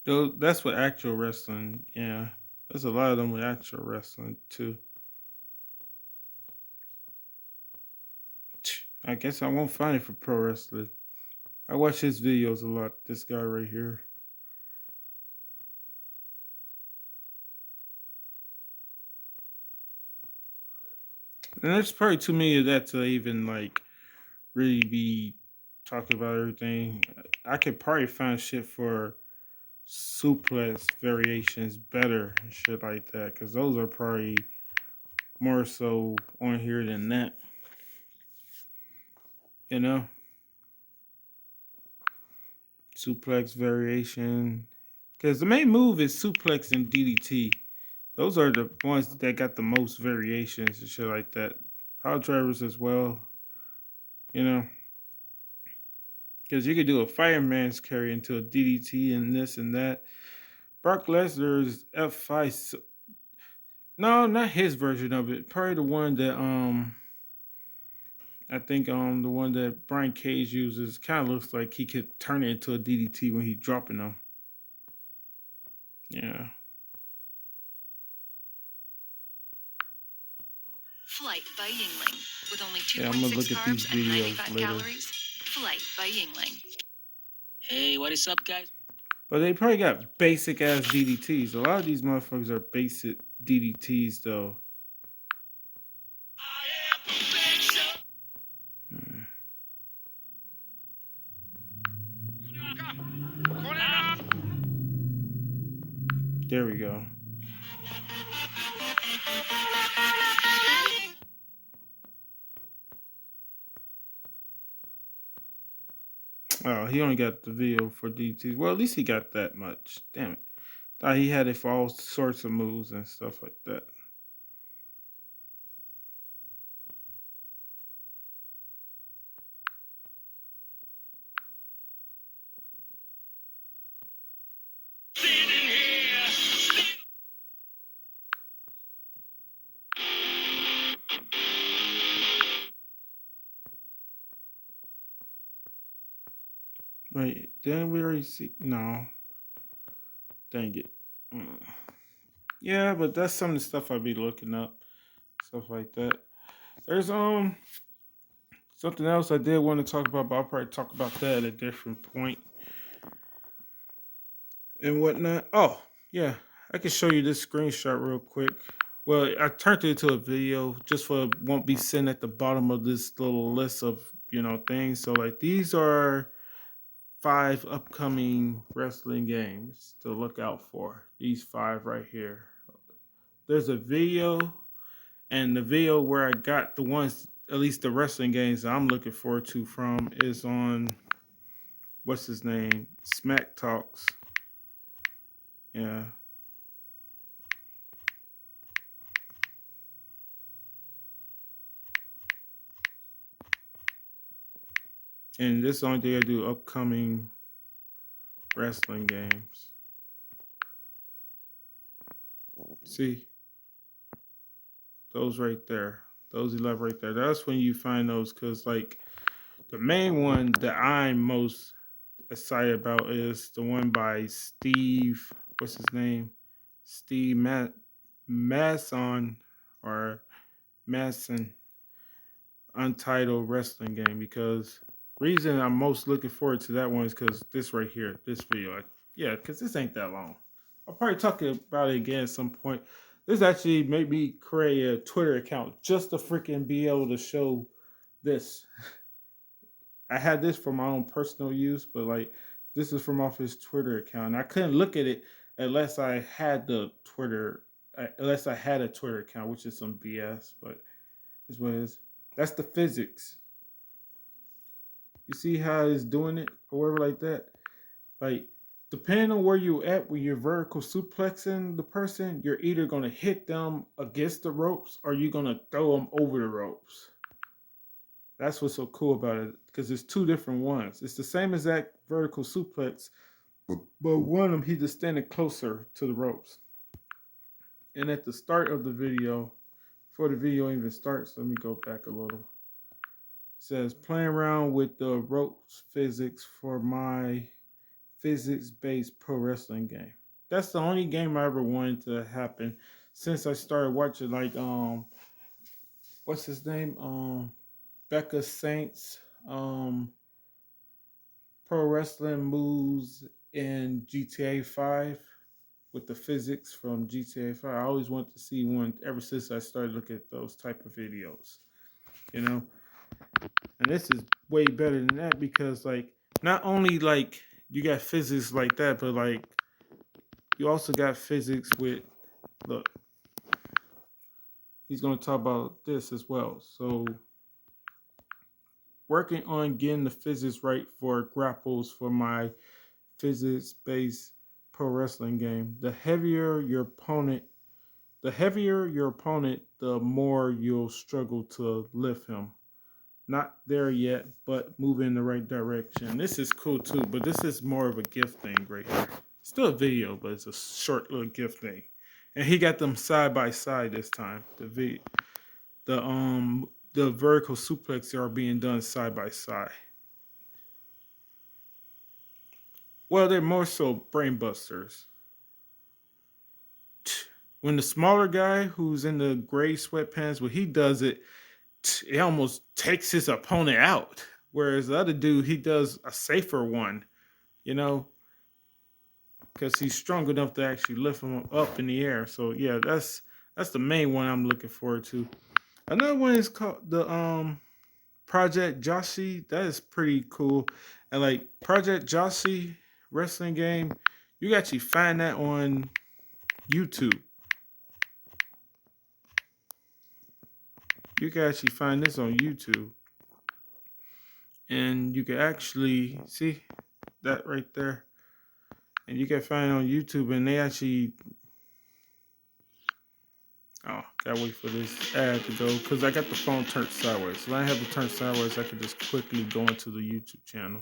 S1: Though that's with actual wrestling. Yeah, there's a lot of them with actual wrestling too. I guess I won't find it for pro wrestling. I watch his videos a lot. This guy right here. And there's probably too many of that to even like really be talking about everything. I could probably find shit for suplex variations better and shit like that, because those are probably more so on here than that. You know, suplex variation. Because the main move is suplex and DDT. Those are the ones that got the most variations and shit like that. Power drivers as well. You know, because you could do a fireman's carry into a DDT and this and that. Brock Lesnar's F5. No, not his version of it. Probably the one that I think the one that Brian Cage uses kind of looks like he could turn it into a DDT when he's dropping them. Yeah.
S2: Flight by Yingling. With only
S1: Yeah, I'm gonna
S2: 2.6
S1: look at these
S2: carbs and
S1: videos
S2: 95
S1: later.
S2: calories. Flight by Yingling. Hey, what is up, guys?
S1: But they probably got basic ass DDTs. A lot of these motherfuckers are basic DDTs though. Hmm. There we go. Oh, he only got the video for DDTs. Well, at least he got that much. Damn it. Thought he had it for all sorts of moves and stuff like that. Wait, didn't we already see? No. Dang it. Yeah, but that's some of the stuff I'd be looking up. Stuff like that. There's something else I did want to talk about, but I'll probably talk about that at a different point and whatnot. Oh, yeah. I can show you this screenshot real quick. Well, I turned it into a video just for it won't be sitting at the bottom of this little list of things. So like these are 5 upcoming wrestling games to look out for. These 5 right here. There's a video, and the video where I got the ones, at least the wrestling games that I'm looking forward to from, is on what's his name, Smack Talks. Yeah. And this is the only day I do upcoming wrestling games. See? Those right there. Those 11 right there. That's when you find those, because like the main one that I'm most excited about is the one by Steve, what's his name? Steve Masson or Masson, Untitled Wrestling Game, because reason I'm most looking forward to that one is because this right here, this video. Yeah, because this ain't that long. I'll probably talk about it again at some point. This actually made me create a Twitter account just to freaking be able to show this. I had this for my own personal use, but like this is from off his Twitter account. And I couldn't look at it unless I had unless I had a Twitter account, which is some BS, but is what it is. That's the physics. You see how it's doing it or whatever like that? Like, depending on where you at when you're vertical suplexing the person, you're either going to hit them against the ropes or you're going to throw them over the ropes. That's what's so cool about it, because it's 2 different ones. It's the same exact vertical suplex, but one of them, he's just standing closer to the ropes. And at the start of the video, before the video even starts, let me go back a little. It says, playing around with the ropes physics for my physics-based pro wrestling game. That's the only game I ever wanted to happen since I started watching like what's his name? Becca Saints pro wrestling moves in GTA 5 with the physics from GTA 5. I always wanted to see one ever since I started looking at those type of videos. And this is way better than that, because like not only like you got physics like that, but like you also got physics with, look, he's going to talk about this as well. So working on getting the physics right for grapples for my physics-based pro wrestling game. The heavier your opponent, the more you'll struggle to lift him. Not there yet, but moving in the right direction. This is cool too, but this is more of a gift thing right here. Still a video, but it's a short little gift thing. And he got them side by side this time. The vertical suplex are being done side by side. Well, they're more so brain busters. When the smaller guy who's in the gray sweatpants, when he does it, it almost takes his opponent out. Whereas the other dude, he does a safer one, because he's strong enough to actually lift him up in the air. So yeah, that's the main one I'm looking forward to. Another one is called the Project Joshi. That is pretty cool. And like Project Joshi wrestling game, you can actually find that on YouTube. You can actually find this on YouTube. And you can actually see that right there. And you can find it on YouTube, and they actually, oh, gotta wait for this ad to go, because I got the phone turned sideways. So when I have it turned sideways, I can just quickly go into the YouTube channel.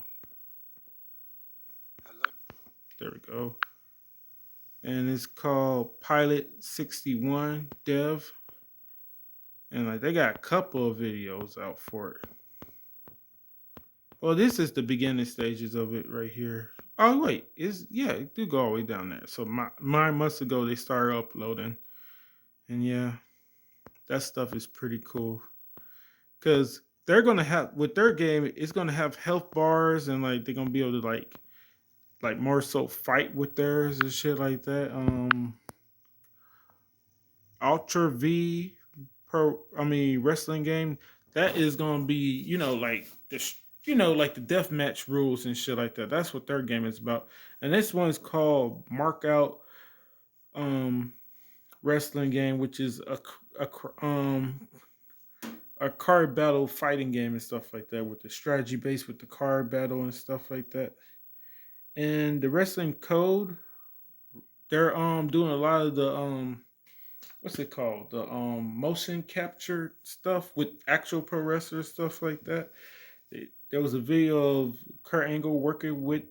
S2: Hello.
S1: There we go. And it's called Pilot 61 Dev. And like they got a couple of videos out for it. Well, this is the beginning stages of it right here. Oh wait, it do go all the way down there. So mine months ago they started uploading. And yeah, that stuff is pretty cool. Cause they're gonna have, with their game, it's gonna have health bars, and like they're gonna be able to like more so fight with theirs and shit like that. Ultra V wrestling game. That is gonna be, like like the death match rules and shit like that. That's what their game is about. And this one's called Markout um wrestling game, which is a card battle fighting game and stuff like that, with the strategy base with the card battle and stuff like that. And the wrestling code, they're doing a lot of the what's it called, the motion capture stuff with actual pro wrestlers, stuff like that. There was a video of Kurt Angle working with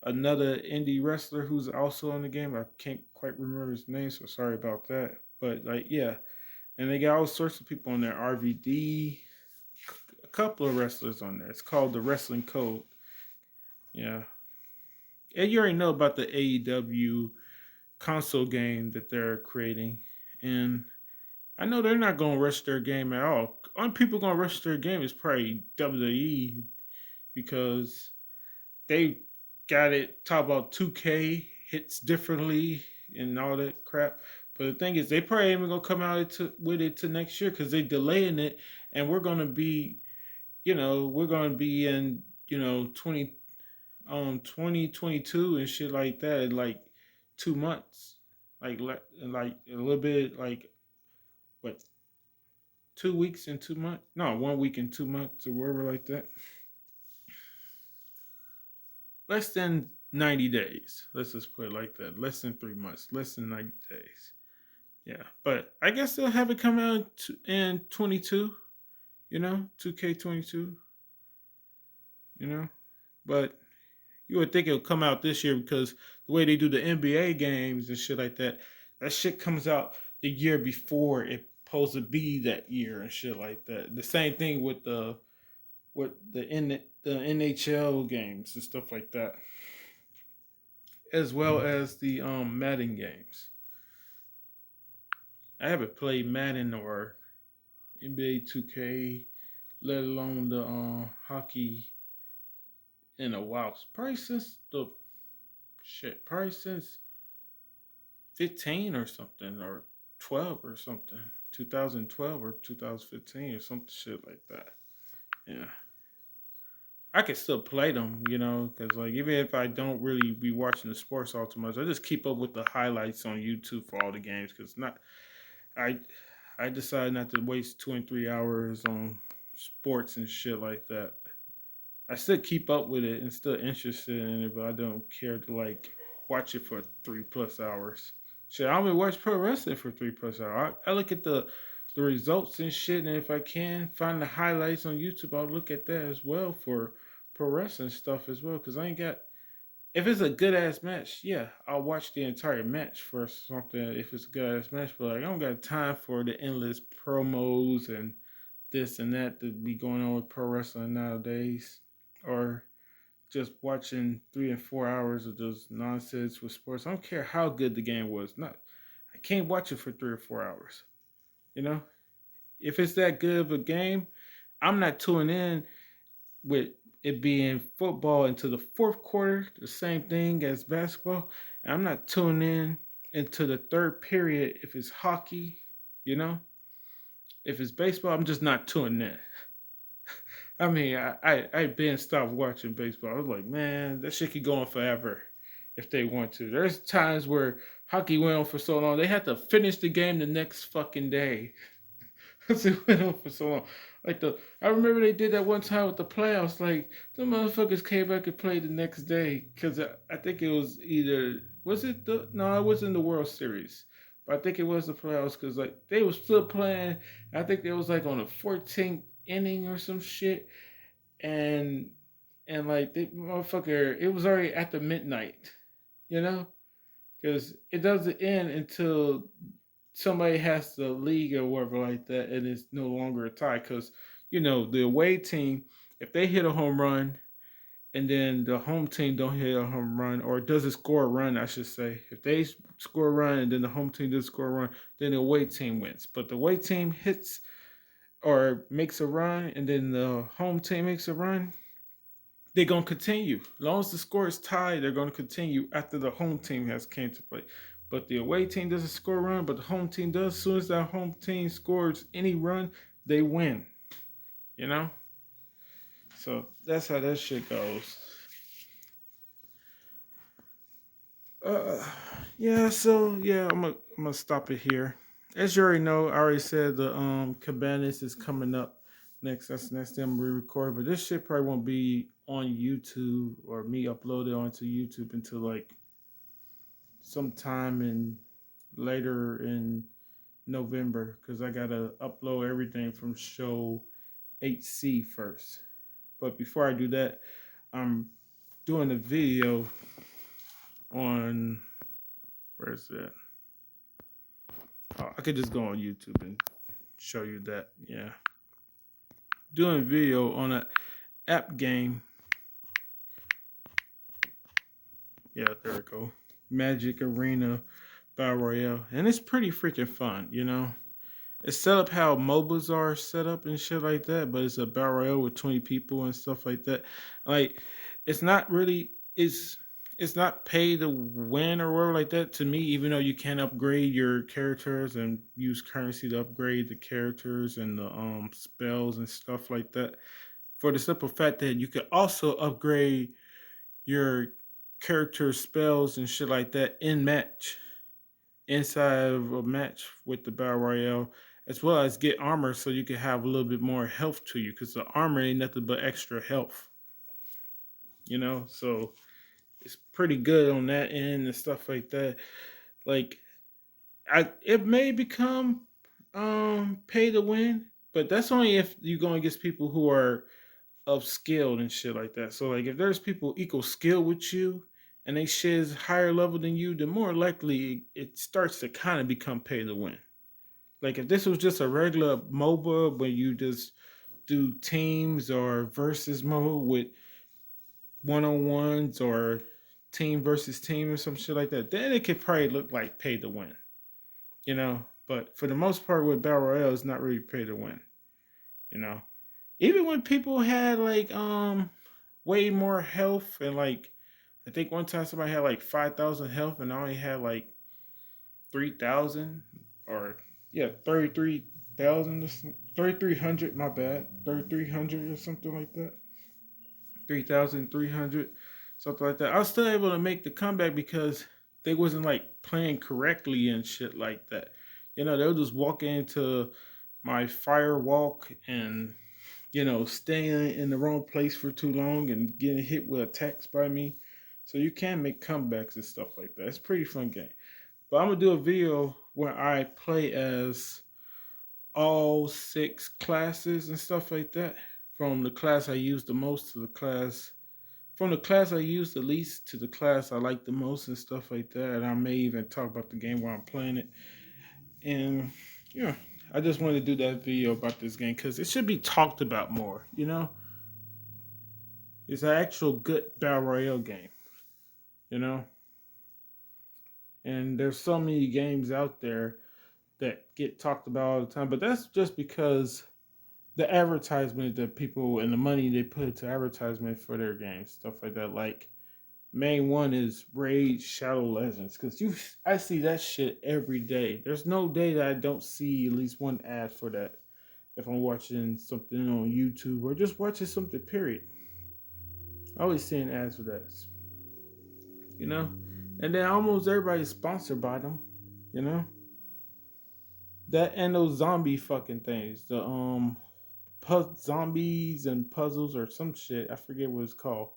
S1: another indie wrestler who's also in the game. I can't quite remember his name, so sorry about that. But like, yeah, and they got all sorts of people on there. RVD, a couple of wrestlers on there. It's called the Wrestling Code. Yeah, and you already know about the AEW console game that they're creating, and I know they're not going to rush their game at all. Only people going to rush their game is probably WWE, because they got it. Talk about 2K hits differently and all that crap. But the thing is, they probably ain't even gonna come out with it to next year, because they delaying it, and we're gonna be in 2022 and shit like that in like 2 months, like a little bit, like what, 2 weeks and 2 months? No, 1 week and 2 months or whatever like that. Less than 90 days. Let's just put it like that. Less than 3 months. Less than 90 days. Yeah, but I guess they'll have it come out in 22. 2K22. You know, but you would think it would come out this year, because the way they do the NBA games and shit like that, that shit comes out the year before it supposed to be that year and shit like that. The same thing with the NHL games and stuff like that, as well as the Madden games. I haven't played Madden or NBA 2K, let alone the hockey, in a while. Probably since probably since 15 or something, or 12 or something, 2012 or 2015 or some shit like that. Yeah. I can still play them, because like, even if I don't really be watching the sports all too much, I just keep up with the highlights on YouTube for all the games. Because not, I I decided not to waste 2 and 3 hours on sports and shit like that. I still keep up with it and still interested in it, but I don't care to like watch it for 3 plus hours. Shit, I only watch pro wrestling for 3 plus hours. I look at the results and shit, and if I can find the highlights on YouTube, I'll look at that as well for pro wrestling stuff as well. Cause I ain't got, if it's a good ass match, yeah, I'll watch the entire match for something. If it's a good ass match, but like, I don't got time for the endless promos and this and that be going on with pro wrestling nowadays, or just watching 3 and 4 hours of those nonsense with sports. I don't care how good the game was. Not, I can't watch it for 3 or 4 hours. You know, if it's that good of a game, I'm not tuning in with it being football into the fourth quarter, the same thing as basketball. And I'm not tuning in into the third period if it's hockey. You know, if it's baseball, I'm just not tuning in. I mean, I been stopped watching baseball. I was like, man, that shit could go on forever if they want to. There's times where hockey went on for so long, they had to finish the game the next fucking day. Because it went on for so long. I remember they did that one time with the playoffs. Like, the motherfuckers came back and played the next day. Because I think it was either, was it no, it wasn't the World Series. But I think it was the playoffs, because like, they were still playing. I think it was like on the 14th inning or some shit. And like, the motherfucker, it was already at the midnight, you know? Because it doesn't end until somebody has to league or whatever like that, and it's no longer a tie. Because the away team, if they hit a home run and then the home team don't hit a home run, or doesn't score a run, I should say, if they score a run and then the home team doesn't score a run, then the away team wins. But the away team hits or makes a run and then the home team makes a run, they're gonna continue. As long as the score is tied, they're gonna continue after the home team has came to play. but the away team doesn't score a run, but the home team does. As soon as that home team scores any run, they win. You know? So that's how that shit goes. Uh, yeah, so yeah, I'm gonna stop it here. As you already know, I already said the Cabanas is coming up next. That's the next thing I'm gonna record. But this shit probably won't be on YouTube or me uploaded onto YouTube until like sometime in later in November because I gotta upload everything from show 8C first. But before I do that, I'm doing a video on where is that? Oh, I could just go on YouTube and show you that. Yeah, doing a video on an app game. Yeah, there we go. Magic Arena Battle Royale, and it's pretty freaking fun. You know, it's set up how MOBAs are set up and shit like that, but it's a battle royale with 20 people and stuff like that. Like, it's not really it's not pay to win or whatever like that to me, even though you can upgrade your characters and use currency to upgrade the characters and the spells and stuff like that. For the simple fact that you could also upgrade your character spells and shit like that in match inside of a match with the battle royale, as well as get armor so you can have a little bit more health to you because the armor ain't nothing but extra health. You know, so it's pretty good on that end and stuff like that. Like, it may become pay to win, but that's only if you're going against people who are of skilled and shit like that. So like if there's people equal skill with you and they shit is higher level than you, then more likely it starts to kind of become pay to win. Like if this was just a regular MOBA where you just do teams or versus mode with one on ones or team versus team or some shit like that, then it could probably look like pay to win. You know? But for the most part with Battle Royale, it's not really pay to win. You know? Even when people had like way more health and like I think one time somebody had like 5,000 health and I only had like 3,000 or yeah 33,000 3,300 my bad 3,300 or something like that 3,300 something like that. I was still able to make the comeback because they wasn't like playing correctly and shit like that. You know, they were just walking into my fire walk and staying in the wrong place for too long and getting hit with attacks by me. So you can make comebacks and stuff like that. It's a pretty fun game. But I'm gonna do a video where I play as all 6 classes and stuff like that. From the class I use the most to the class from the class I use the least to the class I like the most and stuff like that. And I may even talk about the game while I'm playing it. And yeah, I just wanted to do that video about this game because it should be talked about more. It's an actual good battle royale game. You know, and there's so many games out there that get talked about all the time, but that's just because the advertisement that people and the money they put into advertisement for their games, stuff like that. Like main one is Raid Shadow Legends because I see that shit every day. There's no day that I don't see at least one ad for that. If I'm watching something on YouTube or just watching something, period, I always seeing ads for that. You know, and then almost everybody's sponsored by them. You know, that and those zombie fucking things. The zombies and puzzles or some shit. I forget what it's called.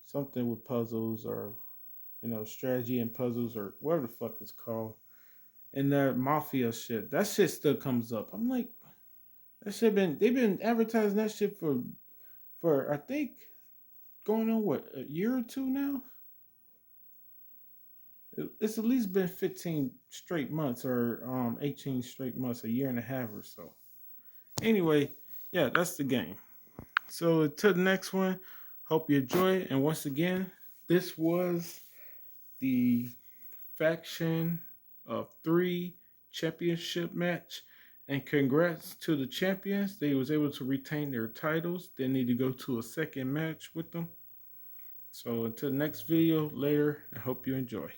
S1: Something with puzzles or strategy and puzzles or whatever the fuck it's called. And that mafia shit. That shit still comes up. I'm like, that shit they've been advertising that shit for I think going on what, a year or two now? It's at least been 15 straight months or 18 straight months, a year and a half or so. Anyway, yeah, that's the game. So to the next one, hope you enjoy it. And once again, this was the faction of 3 championship match. And congrats to the champions. They was able to retain their titles. They need to go to a second match with them. So until the next video later, I hope you enjoy.